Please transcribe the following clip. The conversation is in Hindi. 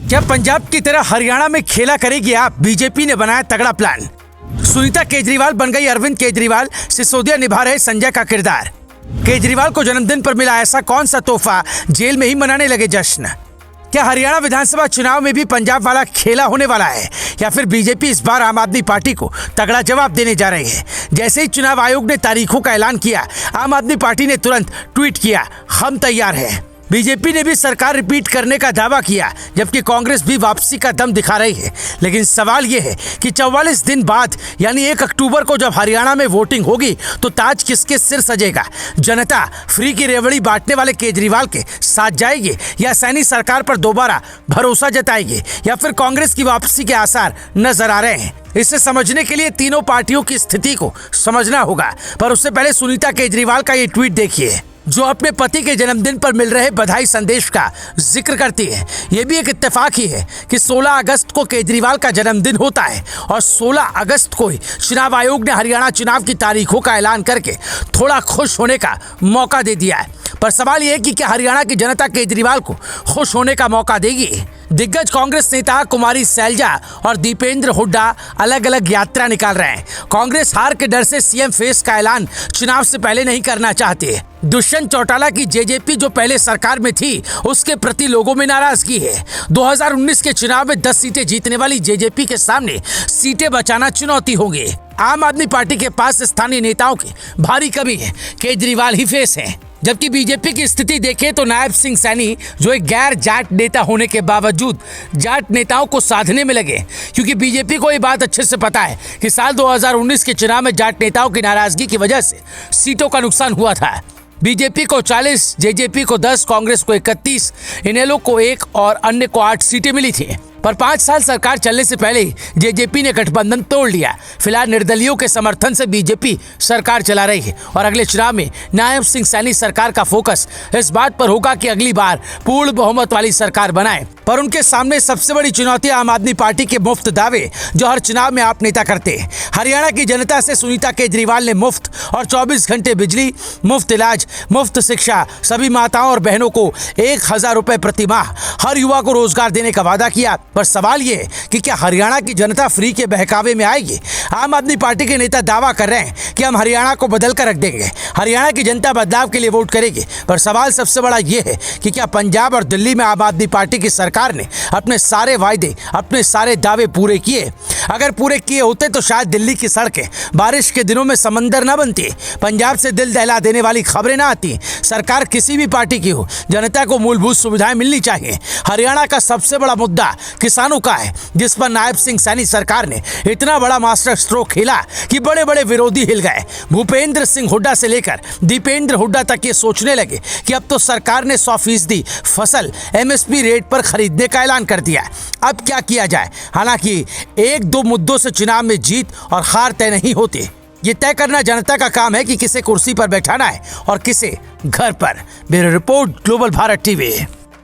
क्या पंजाब की तरह हरियाणा में खेला करेगी आप? बीजेपी ने बनाया तगड़ा प्लान। सुनीता केजरीवाल बन गई अरविंद केजरीवाल, सिसोदिया निभा रहे संजय का किरदार। केजरीवाल को जन्मदिन पर मिला ऐसा कौन सा तोहफा, जेल में ही मनाने लगे जश्न। क्या हरियाणा विधानसभा चुनाव में भी पंजाब वाला खेला होने वाला है, या फिर बीजेपी इस बार आम आदमी पार्टी को तगड़ा जवाब देने जा रही है? जैसे ही चुनाव आयोग ने तारीखों का ऐलान किया, आम आदमी पार्टी ने तुरंत ट्वीट किया, हम तैयार हैं। बीजेपी ने भी सरकार रिपीट करने का दावा किया, जबकि कांग्रेस भी वापसी का दम दिखा रही है। लेकिन सवाल यह है कि 44 दिन बाद यानी 1 अक्टूबर को जब हरियाणा में वोटिंग होगी तो ताज किसके सिर सजेगा? जनता फ्री की रेवड़ी बांटने वाले केजरीवाल के साथ जाएगी, या सैनी सरकार पर दोबारा भरोसा जताएगी, या फिर कांग्रेस की वापसी के आसार नजर आ रहे हैं? इसे समझने के लिए तीनों पार्टियों की स्थिति को समझना होगा। पर उससे पहले सुनीता केजरीवाल का ये ट्वीट देखिए, जो अपने पति के जन्मदिन पर मिल रहे बधाई संदेश का जिक्र करती है। ये भी एक इत्तेफाक ही है कि 16 अगस्त को केजरीवाल का जन्मदिन होता है और 16 अगस्त को ही चुनाव आयोग ने हरियाणा चुनाव की तारीखों का ऐलान करके थोड़ा खुश होने का मौका दे दिया है। पर सवाल यह है कि क्या हरियाणा की जनता केजरीवाल को खुश होने का मौका देगी? दिग्गज कांग्रेस नेता कुमारी सैलजा और दीपेंद्र हुड्डा अलग अलग यात्रा निकाल रहे हैं। कांग्रेस हार के डर से सीएम फेस का ऐलान चुनाव से पहले नहीं करना चाहती। दुष्यंत चौटाला की जेजेपी जो पहले सरकार में थी, उसके प्रति लोगों में नाराजगी है। 2019 के चुनाव में 10 सीटें जीतने वाली जेजेपी के सामने सीटें बचाना चुनौती होगी। आम आदमी पार्टी के पास स्थानीय नेताओं की भारी कमी है, केजरीवाल ही फेस है। जबकि बीजेपी की स्थिति देखें तो नायब सिंह सैनी, जो एक गैर जाट नेता होने के बावजूद जाट नेताओं को साधने में लगे, क्योंकि बीजेपी को ये बात अच्छे से पता है कि साल 2019 के चुनाव में जाट नेताओं की नाराजगी की वजह से सीटों का नुकसान हुआ था। बीजेपी को 40, जेजेपी को 10, कांग्रेस को 31, इनेलो को 1 और अन्य को 8 सीटें मिली थी। पर 5 साल सरकार चलने से पहले जेजेपी ने गठबंधन तोड़ लिया। फिलहाल निर्दलीयों के समर्थन से बीजेपी सरकार चला रही है और अगले चुनाव में नायब सिंह सैनी सरकार का फोकस इस बात पर होगा कि अगली बार पूर्ण बहुमत वाली सरकार बनाए। पर उनके सामने सबसे बड़ी चुनौती आम आदमी पार्टी के मुफ्त दावे, जो हर चुनाव में आप नेता करते हैं। हरियाणा की जनता से सुनीता केजरीवाल ने मुफ्त और 24 घंटे बिजली, मुफ्त इलाज, मुफ्त शिक्षा, सभी माताओं और बहनों को 1000 रुपए प्रति माह, हर युवा को रोजगार देने का वादा किया। पर सवाल ये है कि क्या हरियाणा की जनता फ्री के बहकावे में आएगी? आम आदमी पार्टी के नेता दावा कर रहे हैं कि हम हरियाणा को बदल कर रख देंगे, हरियाणा की जनता बदलाव के लिए वोट करेगी। पर सवाल सबसे बड़ा ये है कि क्या पंजाब और दिल्ली में आम आदमी पार्टी की सरकार ने अपने सारे वायदे, अपने सारे दावे पूरे किए? अगर पूरे किए होते तो शायद दिल्ली की सड़कें बारिश के दिनों में समंदर न बनती, पंजाब से दिल दहला देने वाली खबरें ना आती। सरकार किसी भी पार्टी की हो, जनता को मूलभूत सुविधाएं मिलनी चाहिए। हरियाणा का सबसे बड़ा मुद्दा किसानों का है, जिस पर नायब सिंह सैनी सरकार ने इतना बड़ा मास्टर स्ट्रोक खेला कि बड़े बड़े विरोधी हिल गए। भूपेंद्र सिंह हुड्डा से लेकर दीपेंद्र हुड्डा तक ये सोचने लगे कि अब तो सरकार ने 100% फसल MSP रेट पर खरीदने का ऐलान कर दिया। अब क्या किया जाए? हालांकि 1-2 मुद्दों से चुनाव में जीत और हार तय नहीं होती। ये तय करना जनता का काम है कि किसे कुर्सी पर बैठाना है और किसे घर पर। Bureau report, global Bharat TV.